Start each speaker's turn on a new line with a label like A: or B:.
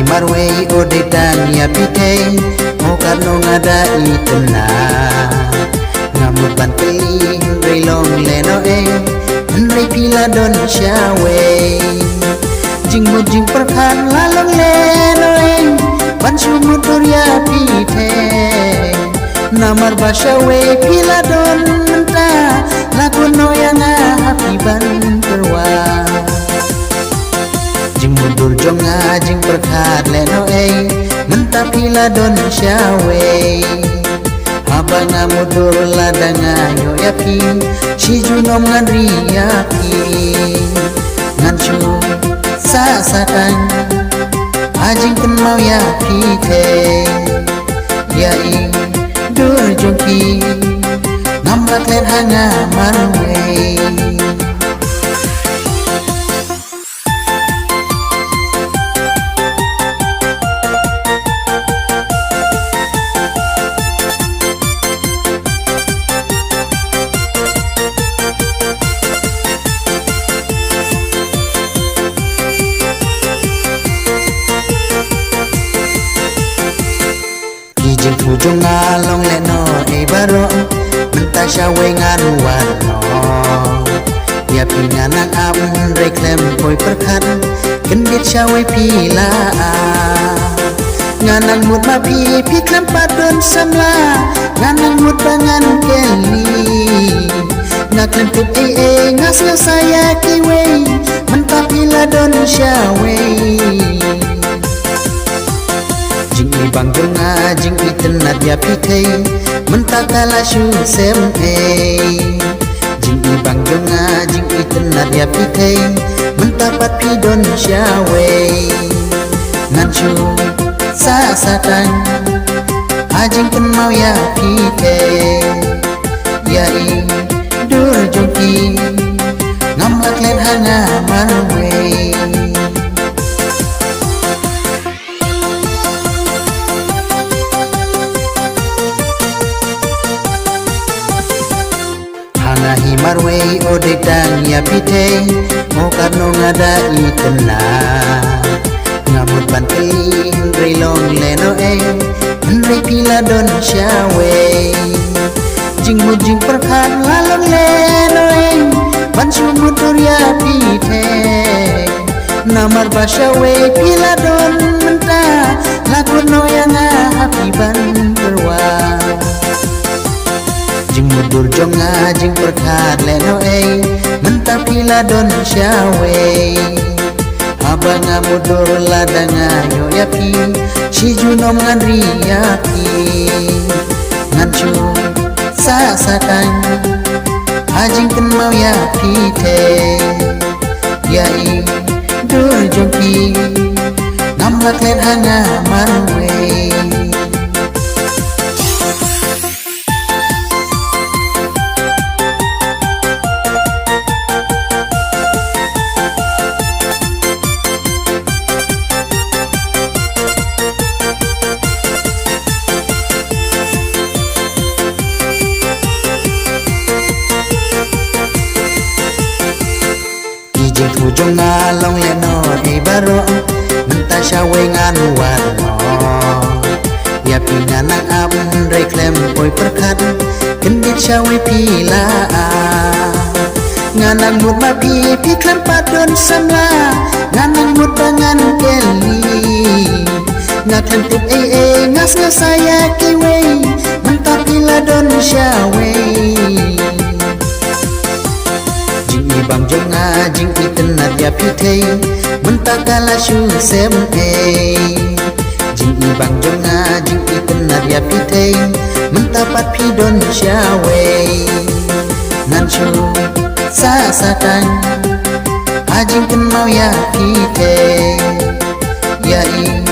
A: marwei odetan ya pitei mokat no ngada itena ngamut bantei reilong leno Henry pila don shawe jing mut jing perkan lalong leno ban sumutur ya pite namar bashawe pila don menta lakun no yang happy ban terwa jing mundur jonga jing perkat leno menta pila don shawe abang amudur ladanga yo yapi si junom ngan riyapi ngan chu sa satang ajing ken mau yapi te yai dur jongki nambat let hanga marwe jing pujung ngalong leno baro menta shawe ngaruan no ya pinganak am reklem poi perkat kendit shawe pila nganang mut ma pi klem padon samla nganang mut bangan keli ngaklem tip ngas saya kiwe menta pila don shawe jing bang jonga jing itenat ya pitei mentakala shu sem jing bang jonga jing itenat ya pitei mentapat pidon shawe nganchu sa satang ajing ken mau ya pitei yai dur jongki ngamlak len hanga marwe nahi marwei odetan ya pitei mokat no ngada itena ngamut bantei reilong leno Henry pila don shawe jing mut jing perkan lalong leno ban sumutur ya pitei namar bashawe pila don menta lakun no yang happy ban terwa jing mundur jonga jing perkat leno menta pila don shawe abang amudur ladanga yo yapi si junom ngan riyapi ngan chu sa satang ajing ken mau yapi te yai dur jongki ngamlak let hanga marwe jing pujung ngalong leno baro menta shawe nganuan no ya pinganak am reklem poi perkat kendit shawe pila nganang mut ma pi klem padon samla nganang mut bangan keli ngaklem tip ngas saya kiwe menta pila don shawe bang jonga jing itenat ya pitei mentakala shu sem jing bang jonga jing itenat ya pitei mentapat pidon shawe ngan shu sa satang ajing ken mau ya pitei yai